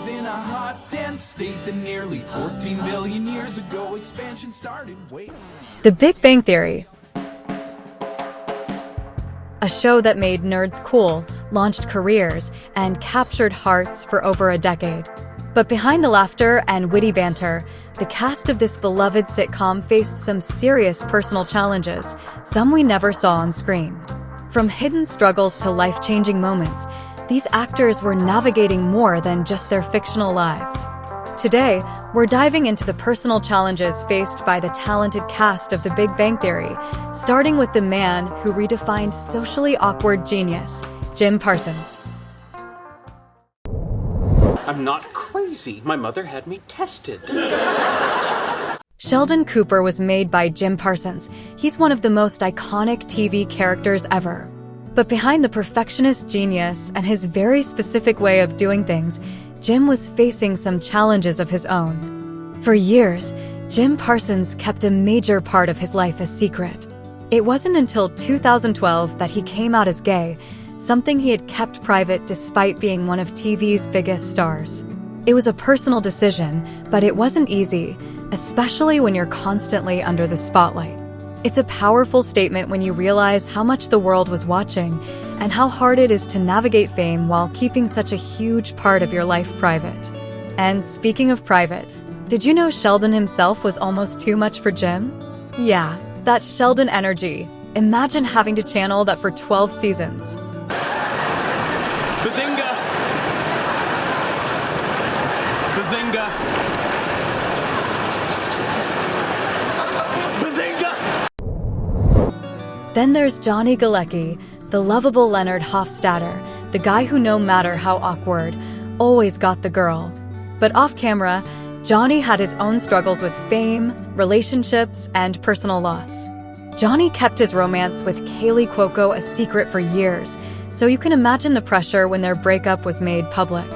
lives in a hot, dense state that nearly 14 billion years ago expansion started. Wait. The Big Bang Theory. A show that made nerds cool, launched careers, and captured hearts for over a decade. But behind the laughter and witty banter, the cast of this beloved sitcom faced some serious personal challenges, some we never saw on screen. From hidden struggles to life-changing moments, these actors were navigating more than just their fictional lives. Today, we're diving into the personal challenges faced by the talented cast of The Big Bang Theory, starting with the man who redefined socially awkward genius, Jim Parsons. I'm not crazy. My mother had me tested. Sheldon Cooper was made by Jim Parsons. He's one of the most iconic TV characters ever. But behind the perfectionist genius and his very specific way of doing things, Jim was facing some challenges of his own. For years, Jim Parsons kept a major part of his life a secret. It wasn't until 2012 that he came out as gay, something he had kept private despite being one of TV's biggest stars. It was a personal decision, but it wasn't easy, especially when you're constantly under the spotlight. It's a powerful statement when you realize how much the world was watching and how hard it is to navigate fame while keeping such a huge part of your life private. And speaking of private, did you know Sheldon himself was almost too much for Jim? Yeah, that Sheldon energy. Imagine having to channel that for 12 seasons. Bazinga! Bazinga! Bazinga! Then there's Johnny Galecki, the lovable Leonard Hofstadter, the guy who, no matter how awkward, always got the girl. But off camera, Johnny had his own struggles with fame, relationships, and personal loss. Johnny kept his romance with Kaley Cuoco a secret for years, so you can imagine the pressure when their breakup was made public.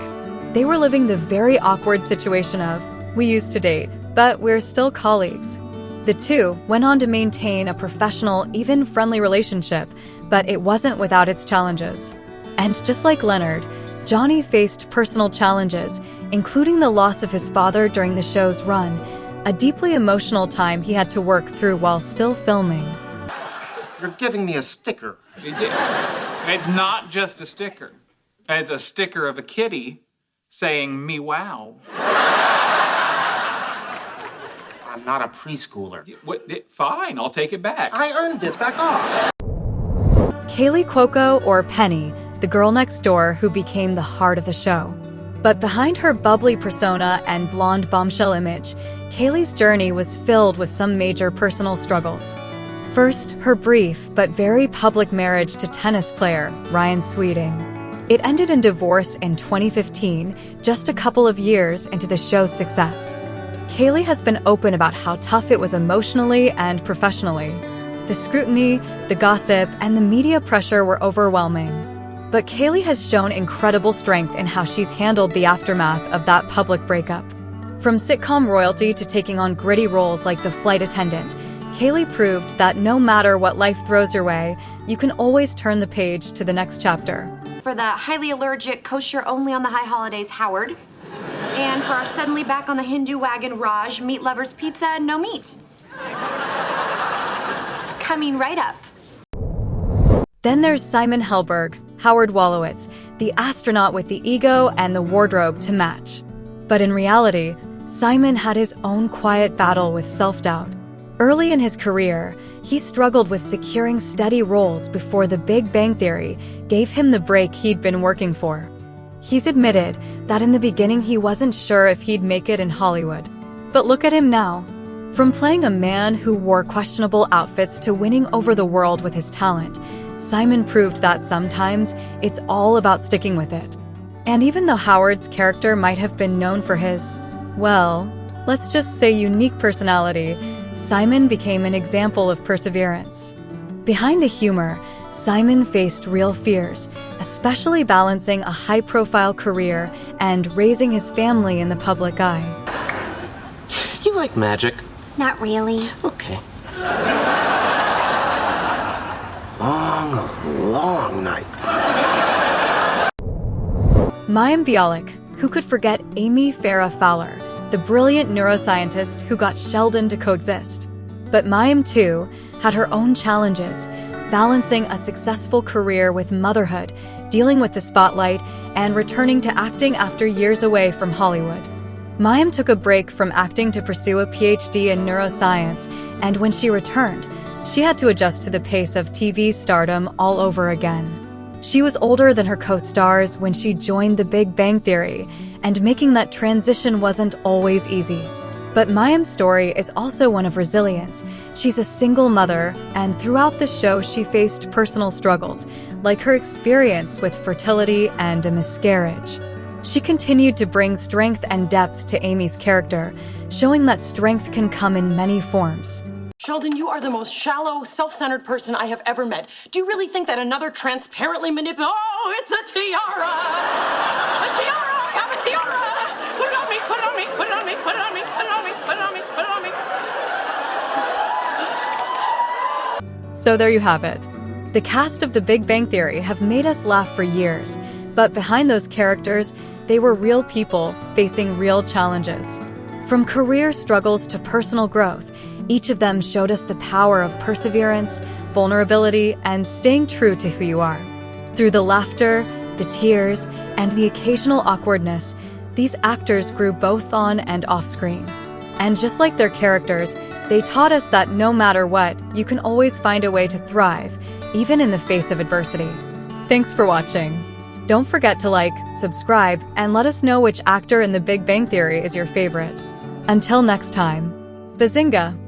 They were living the very awkward situation of, we used to date, but we're still colleagues. The two went on to maintain a professional, even friendly relationship, but it wasn't without its challenges. And just like Leonard, Johnny faced personal challenges, including the loss of his father during the show's run, a deeply emotional time he had to work through while still filming. You're giving me a sticker. It's not just a sticker. It's a sticker of a kitty saying, me wow. I'm not a preschooler. Fine, I'll take it back. I earned this. Back off. Kaley Cuoco, or Penny, the girl next door who became the heart of the show. But behind her bubbly persona and blonde bombshell image, Kaley's journey was filled with some major personal struggles. First, her brief but very public marriage to tennis player Ryan Sweeting. It ended in divorce in 2015, just a couple of years into the show's success. Kaley has been open about how tough it was emotionally and professionally. The scrutiny, the gossip, and the media pressure were overwhelming. But Kaley has shown incredible strength in how she's handled the aftermath of that public breakup. From sitcom royalty to taking on gritty roles like the flight attendant, Kaley proved that no matter what life throws your way, you can always turn the page to the next chapter. For the highly allergic, kosher only on the high holidays, Howard. And for our suddenly back on the Hindu wagon, Raj, meat lovers pizza, no meat. Coming right up. Then there's Simon Helberg, Howard Wolowitz, the astronaut with the ego and the wardrobe to match. But in reality, Simon had his own quiet battle with self-doubt. Early in his career, he struggled with securing steady roles before The Big Bang Theory gave him the break he'd been working for. He's admitted that in the beginning he wasn't sure if he'd make it in Hollywood. But look at him now. From playing a man who wore questionable outfits to winning over the world with his talent, Simon proved that sometimes it's all about sticking with it. And even though Howard's character might have been known for his, well, let's just say unique personality, Simon became an example of perseverance. Behind the humor, Simon faced real fears, especially balancing a high-profile career and raising his family in the public eye. You like magic? Not really. Okay. Long night. Mayim Bialik, Who could forget Amy Farrah Fowler, the brilliant neuroscientist who got Sheldon to coexist? But Mayim, too, had her own challenges, balancing a successful career with motherhood, dealing with the spotlight, and returning to acting after years away from Hollywood. Mayim took a break from acting to pursue a PhD in neuroscience, and when she returned, she had to adjust to the pace of TV stardom all over again. She was older than her co-stars when she joined The Big Bang Theory, and making that transition wasn't always easy. But Mayim's story is also one of resilience. She's a single mother, and throughout the show she faced personal struggles, like her experience with fertility and a miscarriage. She continued to bring strength and depth to Amy's character, showing that strength can come in many forms. Sheldon, you are the most shallow, self-centered person I have ever met. Do you really think that another transparently Oh, it's a tiara! A tiara! I have a tiara! Put it on me, put it on me, put it on me, put it on me, put it on me, put it on me, put it on me. So there you have it. The cast of The Big Bang Theory have made us laugh for years, but behind those characters, they were real people facing real challenges. From career struggles to personal growth, each of them showed us the power of perseverance, vulnerability, and staying true to who you are. Through the laughter, the tears, and the occasional awkwardness, these actors grew both on and off screen. And just like their characters, they taught us that no matter what, you can always find a way to thrive, even in the face of adversity. Thanks for watching. Don't forget to like, subscribe, and let us know which actor in The Big Bang Theory is your favorite. Until next time, Bazinga!